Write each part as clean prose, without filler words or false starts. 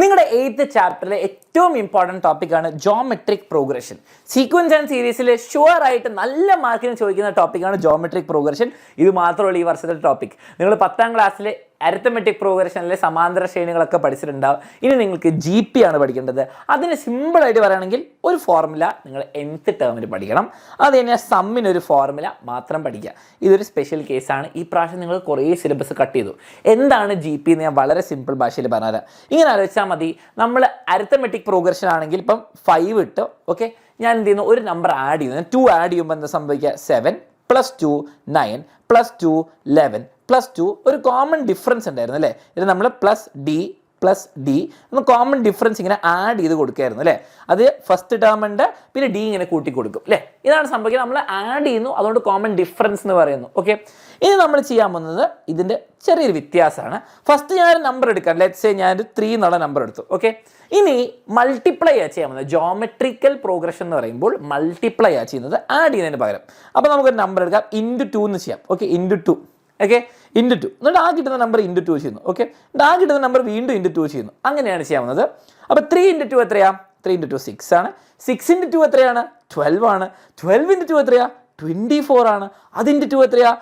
നിങ്ങളുടെ 8th ചാപ്റ്ററിലെ ഏറ്റവും important ടോപ്പിക്കാണ് ജോമെട്രിക് പ്രോഗ്രഷൻ. സീക്വൻസ് ആൻഡ് സീരീസിൽ ഷുവർ ആയിട്ട് നല്ല മാർക്കിന് ചോദിക്കുന്ന ടോപ്പിക്കാണ് ജോമെട്രിക് പ്രോഗ്രഷൻ. ഇത് മാത്രമല്ല ഈ വർഷത്തെ ടോപ്പിക്. നിങ്ങൾ 10ാം ക്ലാസ്സിലെ അരിത്തമെറ്റിക് പ്രോഗ്രഷനിലെ സമാന്തര ശ്രേണികളൊക്കെ പഠിച്ചിട്ടുണ്ടാവും. ഇനി നിങ്ങൾക്ക് GP ആണ് പഠിക്കേണ്ടത്. അതിന് സിമ്പിളായിട്ട് പറയുകയാണെങ്കിൽ ഒരു ഫോർമുല നിങ്ങൾ nth ടേമിന് പഠിക്കണം. അത് കഴിഞ്ഞാൽ സമ്മിനൊരു ഫോർമുല മാത്രം പഠിക്കുക. ഇതൊരു സ്പെഷ്യൽ കേസാണ്. ഈ പ്രാവശ്യം നിങ്ങൾ കുറേ സിലബസ് കട്ട് ചെയ്തു. എന്താണ് GP എന്ന് ഞാൻ വളരെ സിമ്പിൾ ഭാഷയിൽ പറഞ്ഞുതരാം. ഇങ്ങനെ ആലോചിച്ചാൽ മതി. നമ്മൾ അരിത്തമെറ്റിക് പ്രോഗ്രഷൻ ആണെങ്കിൽ ഇപ്പം 5 ഇട്ട് ഓക്കെ, ഞാൻ എന്ത് ചെയ്യുന്നു, ഒരു നമ്പർ ആഡ് ചെയ്യുന്നു. 2 ആഡ് ചെയ്യുമ്പോൾ എന്താ സംഭവിക്കുക? 7 + 2 9 + 2 11 + 2 ഒരു കോമൺ ഡിഫറൻസ് ഉണ്ടായിരുന്നു അല്ലേ? ഇത് നമ്മൾ +D നമ്മൾ കോമൺ ഡിഫറൻസ് ഇങ്ങനെ ആഡ് ചെയ്ത് കൊടുക്കുകയായിരുന്നു അല്ലേ? അത് ഫസ്റ്റ് ടേം ഉണ്ട്, പിന്നെ D ഇങ്ങനെ കൂട്ടി കൊടുക്കും അല്ലേ? ഇതാണ് സംഭവിക്കുന്നത്. നമ്മൾ ആഡ് ചെയ്യുന്നു, അതുകൊണ്ട് കോമൺ ഡിഫറൻസ് എന്ന് പറയുന്നു. ഓക്കെ, ഇനി നമ്മൾ ചെയ്യാൻ പോകുന്നത് ഇതിൻ്റെ ചെറിയൊരു വ്യത്യാസമാണ്. ഫസ്റ്റ് ഞാനൊരു നമ്പർ എടുക്കാം. ലെറ്റ്സ് സേ ഞാനൊരു 3 എന്നുള്ള നമ്പർ എടുത്തു. ഓക്കെ, ഇനി മൾട്ടിപ്ലൈ ആ ചെയ്യാൻ പോകുന്നത്. ജോമെട്രിക്കൽ പ്രോഗ്രഷൻ എന്ന് പറയുമ്പോൾ മൾട്ടിപ്ലൈ ആ ചെയ്യുന്നത് ആഡ് ചെയ്യുന്നതിന് പകരം. അപ്പോൾ നമുക്കൊരു നമ്പർ എടുക്കാം, × 2 എന്ന് ചെയ്യാം. ഓക്കെ, × 2 ഓക്കെ, × 2 എന്നിട്ട് ആ കിട്ടുന്ന നമ്പർ × 2 ചെയ്യുന്നു. ഓക്കെ, ആ കിട്ടുന്ന നമ്പർ വീണ്ടും × 2 ചെയ്യുന്നു. അങ്ങനെയാണ് ചെയ്യാവുന്നത്. അപ്പോൾ 3 × 2 എത്രയാ? 3 × 2 6 ആണ്. 6 × 2 എത്രയാണ്? 12 ആണ്. 12 × 2 എത്രയാ? 24 ആണ്. അത് × 2 എത്രയാ?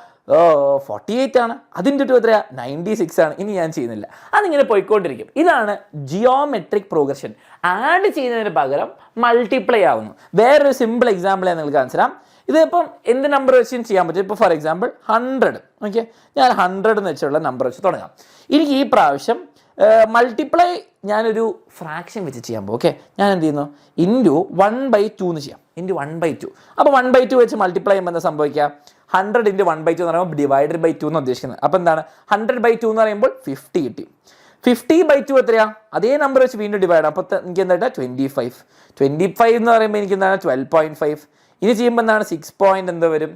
48 ആണ്. അത് × 2 എത്രയാ? 96 ആണ്. ഇനി ഞാൻ ചെയ്യുന്നില്ല, അതിങ്ങനെ പോയിക്കൊണ്ടിരിക്കും. ഇതാണ് ജിയോമെട്രിക് പ്രോഗ്രഷൻ. ആഡ് ചെയ്യുന്നതിന് പകരം മൾട്ടിപ്ലൈ ആവുന്നു. വേറൊരു സിമ്പിൾ എക്സാമ്പിൾ ഞാൻ നിങ്ങൾക്ക് കാണിച്ചു തരാം. ഇതിപ്പം എന്ത് നമ്പർ വെച്ചും ചെയ്യാൻ പറ്റും. ഇപ്പോൾ ഫോർ എക്സാമ്പിൾ 100. ഓക്കെ, ഞാൻ 100 എന്ന് വെച്ചുള്ള നമ്പർ വെച്ച് തുടങ്ങാം. എനിക്ക് ഈ പ്രാവശ്യം മൾട്ടിപ്ലൈ ഞാനൊരു ഫ്രാക്ഷൻ വെച്ച് ചെയ്യാൻ പോകും. ഓക്കെ, ഞാൻ എന്ത് ചെയ്യുന്നു? × 1/2 എന്ന് ചെയ്യാം. × 1/2. അപ്പോൾ 1/2 വെച്ച് മൾട്ടിപ്ലൈ ചെയ്യുമ്പോൾ എന്താ സംഭവിക്കുക? 100 × 1/2 എന്ന് പറയുമ്പോൾ ഡിവൈഡഡ്/2 എന്ന് ഉദ്ദേശിക്കുന്നത്. അപ്പോൾ എന്താണ്? 100/2 എന്ന് പറയുമ്പോൾ 50 കിട്ടി. 50/2 എത്രയാ? അതേ നമ്പർ വെച്ച് വീണ്ടും ഡിവൈഡ്. അപ്പോൾ എനിക്ക് എന്താ? 25. 25 എന്ന് പറയുമ്പോൾ എനിക്ക് എന്താണ്? 12.5. ഇനി ചെയ്യുമ്പോൾ എന്താണ്? 6 എന്തോ വരും,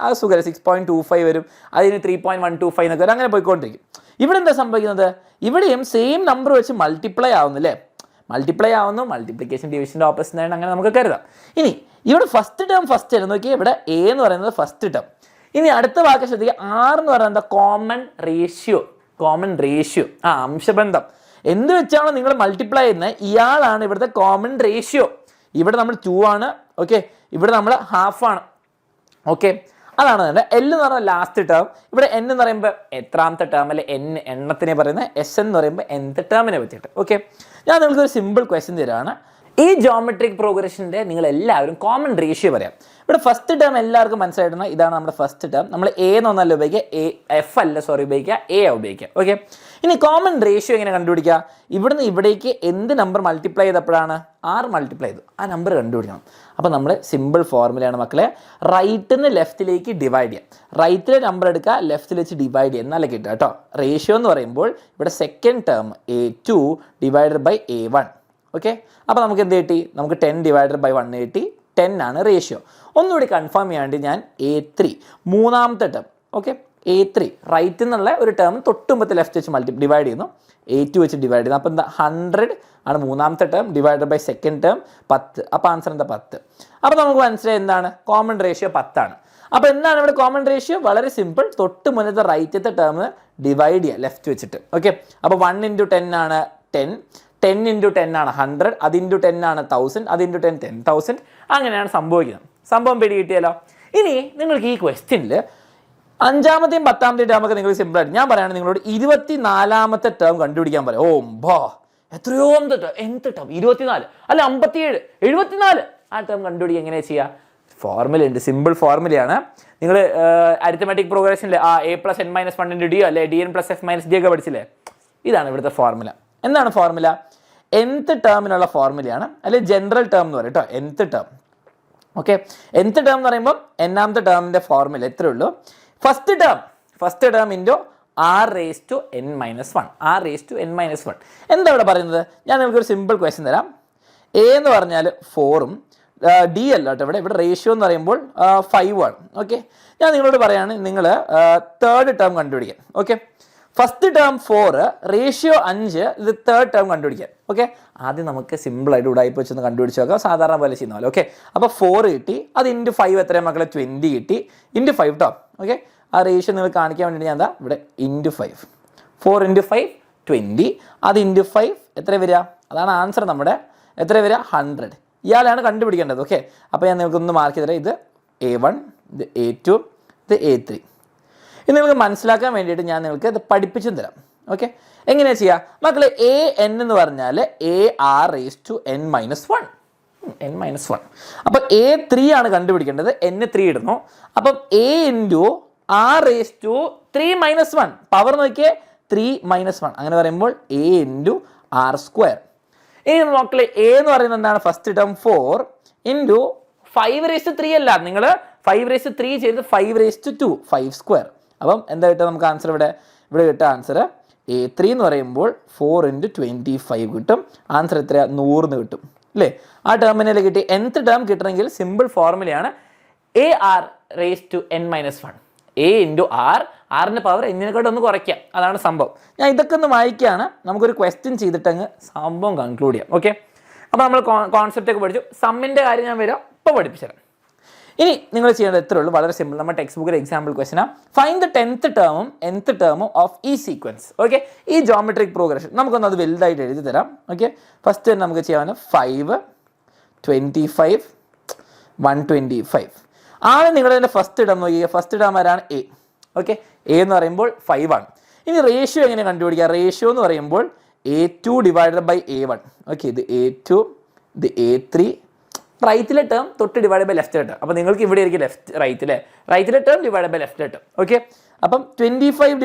അത് സുഖം 6.25 വരും. അതിന് 3.125 എന്നൊക്കെ വരും. അങ്ങനെ പോയിക്കൊണ്ടിരിക്കും. ഇവിടെ എന്താ സംഭവിക്കുന്നത്? ഇവിടെയും സെയിം നമ്പർ വെച്ച് മൾട്ടിപ്ലൈ ആവുന്നു അല്ലേ? മൾട്ടിപ്ലൈ ആവുന്നു. മൾട്ടിപ്ലിക്കേഷൻ ഡിവിഷൻ്റെ ഓപ്പോസിറ്റ് ആയിട്ട് അങ്ങനെ നമുക്ക് കരുതാം. ഇനി ഇവിടെ ഫസ്റ്റ് ടേം ഫസ്റ്റ് ആയിരുന്നു. നോക്കിയാൽ ഇവിടെ A എന്ന് പറയുന്നത് ഫസ്റ്റ് ടേം. ഇനി അടുത്ത വാക്ക് ശ്രദ്ധിക്കുക. R എന്ന് പറയുന്നത് കോമൺ റേഷ്യോ. കോമൺ റേഷ്യോ അംശബന്ധം. എന്ത് വെച്ചാണോ നിങ്ങൾ മൾട്ടിപ്ലൈ ചെയ്യുന്നത്, ഇയാളാണ് ഇവിടുത്തെ കോമൺ റേഷ്യോ. ഇവിടെ നമ്മൾ 2 ആണ്. ഓക്കെ, ഇവിടെ നമ്മൾ ഹാഫ് ആണ്. ഓക്കെ, അതാണ് തന്നെ. L എന്ന് പറഞ്ഞാൽ ലാസ്റ്റ് ടേം. ഇവിടെ N എന്ന് പറയുമ്പോൾ എത്രാമത്തെ ടേം അല്ലെ? എണ്ണത്തിനെ പറയുന്നത്. S എന്ന് പറയുമ്പോൾ nth ടേമിനെ പറ്റിയിട്ട്. ഓക്കെ, ഞാൻ നിങ്ങൾക്കൊരു സിമ്പിൾ ക്വസ്റ്റ്യൻ തരാണ്. ഈ ജോമെട്രിക് പ്രോഗ്രഷൻ്റെ നിങ്ങൾ എല്ലാവരും കോമൺ റേഷ്യോ പറയാം. ഇവിടെ ഫസ്റ്റ് ടേം എല്ലാവർക്കും മനസ്സിലായിട്ടുണ്ട്. ഇതാണ് നമ്മുടെ ഫസ്റ്റ് ടേം. നമ്മൾ A എന്നൊന്നല്ല ഉപയോഗിക്കുക, F അല്ല ഉപയോഗിക്കുക, A ഉപയോഗിക്കുക. ഓക്കെ, ഇനി കോമൺ റേഷ്യോ എങ്ങനെ കണ്ടുപിടിക്കുക? ഇവിടുന്ന് ഇവിടേക്ക് എന്ത് നമ്പർ മൾട്ടിപ്ലൈ ചെയ്തപ്പോഴാണ്? 6 മൾട്ടിപ്ലൈ ചെയ്തു. ആ നമ്പർ കണ്ടുപിടിക്കണം. അപ്പോൾ നമ്മൾ സിമ്പിൾ ഫോർമുലയാണ് മക്കളെ. റൈറ്റിൽ നിന്ന് ലെഫ്റ്റിലേക്ക് ഡിവൈഡ് ചെയ്യാം. റൈറ്റിലെ നമ്പർ എടുക്കുക, ലെഫ്റ്റിൽ വെച്ച് ഡിവൈഡ് ചെയ്യുക, എന്നാലേ കിട്ടുക കേട്ടോ. റേഷ്യോ എന്ന് പറയുമ്പോൾ ഇവിടെ second term A2 / A1. Okay, അപ്പോൾ നമുക്ക് എന്ത് കിട്ടി? നമുക്ക് 10 / 1 കിട്ടി. 10 ആണ് റേഷ്യോ. ഒന്നുകൂടി കൺഫേം ചെയ്യാണ്ട് ഞാൻ A3 മൂന്നാമത്തെ ടേം. ഓക്കെ, A3 റൈറ്റിൽ നിന്നുള്ള ഒരു ടേം തൊട്ടുമ്പത്തെ ലെഫ്റ്റ് വെച്ച് ഡിവൈഡ് ചെയ്യുന്നു. A2 വെച്ച് ഡിവൈഡ് ചെയ്യുന്നു. അപ്പോൾ എന്താ? 100 ആണ് മൂന്നാമത്തെ ടേം / സെക്കൻഡ് ടേം 10. അപ്പോൾ ആൻസർ എന്താ? 10. അപ്പോൾ നമുക്ക് മനസ്സിലായി എന്താണ്? കോമൺ റേഷ്യോ 10 ആണ്. അപ്പോൾ എന്താണ് ഇവിടെ കോമൺ റേഷ്യോ? വളരെ സിമ്പിൾ. തൊട്ട് മുന്നത്തെ റൈറ്റത്തെ ടേം ഡിവൈഡ് ചെയ്യുക ലെഫ്റ്റ് വെച്ചിട്ട്. ഓക്കെ, അപ്പോൾ 1 × 10 ആണ് 10. 10 × 10 ആണ് 100. അത് × 10 ആണ് 1000. അത് × 10 10,000. അങ്ങനെയാണ് സംഭവിക്കുന്നത്. സംഭവം പിടി കിട്ടിയല്ലോ. ഇനി നിങ്ങൾക്ക് ഈ ക്വസ്റ്റ്യനിൽ 5ാമത്തെയും 10ാമത്തെയും ടേമൊക്കെ നിങ്ങൾക്ക് സിമ്പിളായിട്ട് ഞാൻ പറയുകയാണ് നിങ്ങളോട് 24ാമത്തെ ടേം കണ്ടുപിടിക്കാൻ പറയാം. ഓ ബാ, എത്രയോ nth ടേം 24 അല്ല 57 74. ആ ടേം കണ്ടുപിടിക്കുക. എങ്ങനെ ചെയ്യുക? ഫോർമുല ഉണ്ട്, സിമ്പിൾ ഫോർമുലയാണ്. നിങ്ങൾ അരിത്തമാറ്റിക് പ്രോഗ്രഷനിൽ A + n - 1 × D അല്ലെ DN + F - D ഒക്കെ പഠിച്ചില്ലേ? ഇതാണ് ഇവിടുത്തെ ഫോർമുല. എന്താണ് ഫോർമുല? nth ടേമിനുള്ള ഫോർമുലയാണ്, അല്ലെങ്കിൽ ജനറൽ ടേം എന്ന് പറയും കേട്ടോ. nth term. Okay, nth term എന്ന് പറയുമ്പോൾ n-ാമത്തെ ടേമിൻ്റെ ഫോർമുല എത്രയേ ഉള്ളൂ? First term × R⁻n - 1. R⁻n - 1 എന്താ ഇവിടെ പറയുന്നത്? ഞാൻ നിങ്ങൾക്കൊരു സിമ്പിൾ ക്വസ്റ്റ്യൻ തരാം. A എന്ന് പറഞ്ഞാൽ 4ഉം D അല്ല കേട്ടോ. ഇവിടെ റേഷ്യോ എന്ന് പറയുമ്പോൾ 5 ആണ്. ഓക്കെ, ഞാൻ നിങ്ങളോട് പറയുകയാണ് നിങ്ങൾ തേർഡ് ടേം കണ്ടുപിടിക്കാൻ. ഓക്കെ, ഫസ്റ്റ് ടേം 4, റേഷ്യോ 5, ഇത് തേർഡ് ടേം കണ്ടുപിടിക്കാൻ. ഓക്കെ, ആദ്യം നമുക്ക് സിമ്പിളായിട്ട് ഉടായിപ്പ് വെച്ചൊന്ന് കണ്ടുപിടിച്ച് നോക്കാം, സാധാരണ പോലെ ചെയ്യുന്ന പോലെ. ഓക്കെ, അപ്പോൾ 4 കിട്ടി. അത് × 5 എത്രയാണ് മക്കളെ? 20 കിട്ടി. × 5 കേട്ടോ. ഓക്കെ, ആ റേഷ്യോ നിങ്ങൾ കാണിക്കാൻ വേണ്ടി ഞാൻ എന്താ ഇവിടെ × 5. 4 × 5 20. അത് × 5 എത്ര വരിക? അതാണ് ആൻസർ നമ്മുടെ. എത്ര വരിക? 100. ഇയാളാണ് കണ്ടുപിടിക്കേണ്ടത്. ഓക്കെ, അപ്പോൾ ഞാൻ നിങ്ങൾക്കൊന്ന് മാർക്ക് ചെയ്തരാം. ഇത് A1, ഇത് A2, ഇത് A3. ഇത് നിങ്ങൾക്ക് മനസ്സിലാക്കാൻ വേണ്ടിയിട്ട് ഞാൻ നിങ്ങൾക്ക് ഇത് പഠിപ്പിച്ചും തരാം. ഓക്കെ, എങ്ങനെയാണ് ചെയ്യുക മക്കളെ? AN എന്ന് പറഞ്ഞാൽ AR⁻n−1. n-1. അപ്പം A3 ആണ് കണ്ടുപിടിക്കേണ്ടത്. N3 ഇടുന്നു. അപ്പം A × R⁻3−1. പവർ നോക്കിയേ, 3−1. അങ്ങനെ പറയുമ്പോൾ A × R². ഇനി മക്കളെ A എന്ന് പറയുന്നത് എന്താണ്? ഫസ്റ്റ് ടേം 4 × 5⁻3 അല്ല, നിങ്ങൾ 5⁻3 ചെയ്ത് 5⁻2, 5². അപ്പം എന്താ കിട്ടുക നമുക്ക് ആൻസർ? ഇവിടെ കിട്ടുക ആൻസർ A3 എന്ന് പറയുമ്പോൾ 4 × 25 കിട്ടും. ആൻസർ എത്രയാണ്? 100 കിട്ടും അല്ലേ? ആ ടേമിനൽ കിട്ടി. nth ടേം കിട്ടണമെങ്കിൽ സിമ്പിൾ ഫോർമുലയാണ് AR⁻n−1. A × R, ആറിൻ്റെ പവർ എന്നിനെക്കാട്ട് ഒന്ന് കുറയ്ക്കാം. അതാണ് സംഭവം. ഞാൻ ഇതൊക്കെ ഒന്ന് വായിക്കുകയാണ്. നമുക്കൊരു ക്വസ്റ്റ്യൻ ചെയ്തിട്ടങ്ങ് സംഭവം കൺക്ലൂഡ് ചെയ്യാം. ഓക്കെ, അപ്പോൾ നമ്മൾ കോൺസെപ്റ്റൊക്കെ പഠിച്ചു. സമ്മിൻ്റെ കാര്യം ഞാൻ വരാം, ഇപ്പോൾ പഠിപ്പിച്ചുതരാം. ഇനി നിങ്ങൾ ചെയ്യേണ്ടത് എത്രയേ ഉള്ളൂ, വളരെ സിമ്പിൾ. നമ്മുടെ ടെക്സ്റ്റ് ബുക്കിൽ എക്സാമ്പിൾ ക്വസ്റ്റ്യൻ ആണ്. ഫൈൻഡ് ദ 10th ടേമും nth ടേമും ഓഫ് ഈ സീക്വൻസ്. ഓക്കെ, ഈ ജോമെട്രിക് പ്രോഗ്രഷൻ നമുക്കൊന്ന് അത് വലുതായിട്ട് എഴുതി തരാം. ഓക്കെ, ഫസ്റ്റ് തന്നെ നമുക്ക് ചെയ്യാൻ 5, 25, 125 ആണ് നിങ്ങളുടെ ഫസ്റ്റ് ടേം. നോക്കിയാൽ ഫസ്റ്റ് ടേം ആരാണ്? A. ഓക്കെ, A എന്ന് പറയുമ്പോൾ 5 ആണ്. ഇനി റേഷ്യോ എങ്ങനെ കണ്ടുപിടിക്കുക? റേഷ്യോ എന്ന് പറയുമ്പോൾ A2 / A1. ഓക്കെ, ഇത് A2, ഇത് A3. റൈറ്റിലെ ടേം തൊട്ട് ഡിവൈഡ് ബൈ ലെഫ്റ്റ് ടേം. അപ്പോൾ നിങ്ങൾക്ക് ഇവിടെ ആയിരിക്കും റൈറ്റിലെ term divide by left term. Okay, അപ്പം 25 /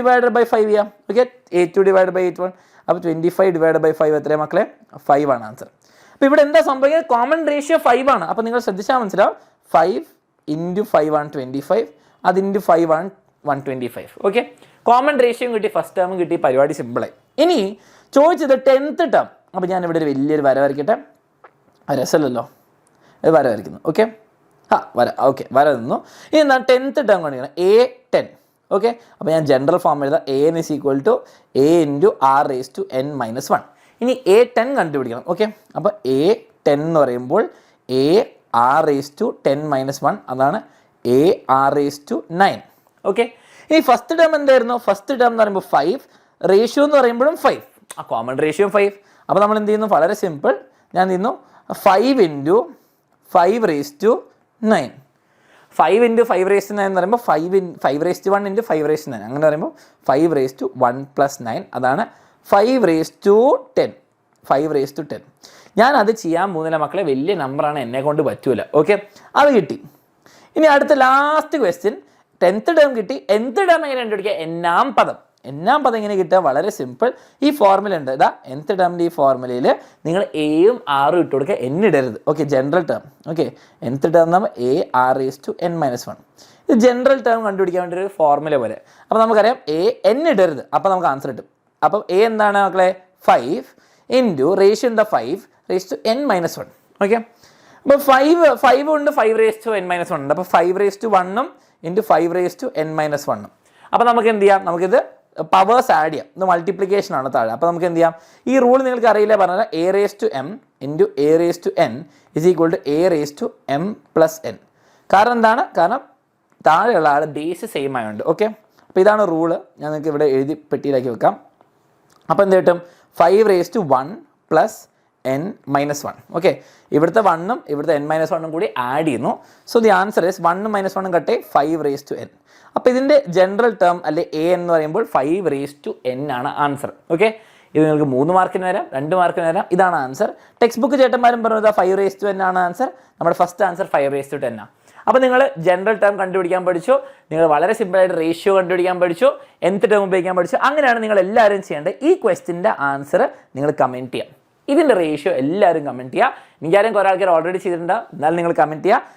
5 ചെയ്യാം. Okay, A2 / A1. അപ്പോൾ 25 / 5 എത്രയാണ് മക്കളെ? 5 ആണ് ആൻസർ. അപ്പോൾ ഇവിടെ എന്താ സംഭവിക്കുന്നത്? കോമൺ റേഷ്യോ 5 ആണ്. അപ്പോൾ നിങ്ങൾ ശ്രദ്ധിച്ചാൽ മനസ്സിലാവും. 5 × 5 ആണ് 25, അത് × 5 ആണ് 125. ഓക്കെ, കോമൺ റേഷ്യോ കിട്ടി, ഫസ്റ്റ് ടേമും കിട്ടി, പരിപാടി സിമ്പിളായി. ഇനി ചോദിച്ചത് 10th ടേം. അപ്പോൾ ഞാൻ ഇവിടെ ഒരു വലിയൊരു വര വരയ്ക്കട്ടെ. രസമല്ലല്ലോ, അത് വര വരയ്ക്കുന്നു. ഓക്കെ, ഓക്കെ, വര നിന്നു. ഇനി എന്താണ് 10th ടേം കാണിക്കണം? A10. ഓക്കെ, അപ്പോൾ ഞാൻ ജനറൽ ഫോം എഴുതാം. AN = A × R⁻n−1. ഇനി A10 കണ്ടുപിടിക്കണം. ഓക്കെ, അപ്പോൾ A10 എന്ന് പറയുമ്പോൾ AR⁻10−1, അതാണ് AR�9. ഓക്കെ, ഇനി ഫസ്റ്റ് ടേം എന്തായിരുന്നു? ഫസ്റ്റ് ടേം എന്ന് പറയുമ്പോൾ 5, റേഷ്യോ എന്ന് പറയുമ്പോഴും 5, ആ കോമൺ റേഷ്യോ 5. അപ്പോൾ നമ്മൾ എന്ത് ചെയ്യുന്നു? വളരെ സിമ്പിൾ. ഞാൻ എന്ത് ചെയ്യുന്നു? 5 × 5⁹9. 5 × 5⁹9 എന്ന് പറയുമ്പോൾ 5 5⁻1 × 5⁻9. അങ്ങനെ പറയുമ്പോൾ 5⁻1 + 9, അതാണ് 5⁻10. 5⁻10. ഞാൻ അത് ചെയ്യാൻ പോകുന്നില്ല മക്കളെ, വലിയ നമ്പറാണ്, എന്നെ കൊണ്ട് പറ്റൂല. ഓക്കെ, അത് കിട്ടി. ഇനി അടുത്ത ലാസ്റ്റ് ക്വസ്റ്റ്യൻ. 10th ടേം കിട്ടി. nth ടേം എങ്ങനെ കണ്ടുപിടിക്കുക? എന്നാം പദം എങ്ങനെ കിട്ടുക? വളരെ സിമ്പിൾ. ഈ ഫോർമുല ഉണ്ട്. ഇതാ nth ടേമിൻ്റെ ഈ ഫോർമുലയിൽ നിങ്ങൾ Aയും Rഉം ഇട്ട് കൊടുക്കുക, n ഇടരുത്. Okay, general term. Okay, nth term നമ്മൾ AR⁻n−1. ഇത് ജനറൽ ടേം കണ്ടുപിടിക്കാൻ വേണ്ടി ഒരു ഫോർമുല പോലെ. അപ്പോൾ നമുക്കറിയാം n ഇടരുത്, അപ്പോൾ നമുക്ക് ആൻസർ കിട്ടും. അപ്പം A എന്താണ് മക്കളെ? 5 × റേഷ്യോ എന്താ? 5⁻n−1. ഓക്കെ, അപ്പോൾ 5 ഉണ്ട്, 5⁻n−1 ഉണ്ട്. അപ്പോൾ 5⁻1 × 5⁻n−1. അപ്പോൾ നമുക്ക് എന്ത് ചെയ്യാം? നമുക്കിത് പവേഴ്സ് ആഡ് ചെയ്യാം. ഇത് മൾട്ടിപ്ലിക്കേഷൻ ആണ് താഴെ. അപ്പോൾ നമുക്ക് എന്ത് ചെയ്യാം? ഈ റൂൾ നിങ്ങൾക്ക് അറിയില്ല പറഞ്ഞാൽ A⁻m × A⁻n = A⁻m + n. കാരണം എന്താണ്? കാരണം താഴെയുള്ള ആൾ ബേസ് സെയിം ആയതുകൊണ്ട്. ഓക്കെ, അപ്പോൾ ഇതാണ് റൂള്. ഞാൻ നിങ്ങൾക്ക് ഇവിടെ എഴുതി പെട്ടിയിലാക്കി വെക്കാം. അപ്പോൾ എന്ത് കിട്ടും? 5⁻1 + n-1. ഓക്കെ, ഇവിടുത്തെ 1ഉം ഇവിടുത്തെ n-1ഉം കൂടി ആഡ് ചെയ്യുന്നു. സോ ദി ആൻസർ ഈസ് 1ഉം -1ഉം കട്ടെ 5⁻n. അപ്പോൾ ഇതിൻ്റെ ജനറൽ ടേം അല്ലെ A എന്ന് പറയുമ്പോൾ 5⁻n ആണ് ആൻസർ. ഓക്കെ, ഇത് നിങ്ങൾക്ക് 3 മാർക്കിന് വരാം, 2 മാർക്കിന് വരാം. ഇതാണ് ആൻസർ. ടെക്സ്റ്റ് ബുക്ക് ചേട്ടന്മാരും പറഞ്ഞത് 5⁻n ആണ് ആൻസർ. നമ്മുടെ ഫസ്റ്റ് ആൻസർ 5⁻10 ആണ്. അപ്പോൾ നിങ്ങൾ ജനറൽ ടേം കണ്ടുപിടിക്കാൻ പഠിച്ചു, നിങ്ങൾ വളരെ സിമ്പിളായിട്ട് റേഷ്യോ കണ്ടുപിടിക്കാൻ പഠിച്ചു, nth ടേം ഉപയോഗിക്കാൻ പഠിച്ചു. അങ്ങനെയാണ് നിങ്ങൾ എല്ലാവരും ചെയ്യേണ്ടത്. ഈ ക്വസ്റ്റിൻ്റെ ആൻസർ നിങ്ങൾ കമൻറ്റ് ചെയ്യാം. ഇതിൻ്റെ റേഷ്യോ എല്ലാവരും കമൻറ്റ് ചെയ്യുക. എനിക്കാരും കുറേ ആൾക്കാർ ഓൾറെഡി ചെയ്തിട്ടുണ്ടാകും, എന്നാലും നിങ്ങൾ കമൻറ്റ് ചെയ്യുക.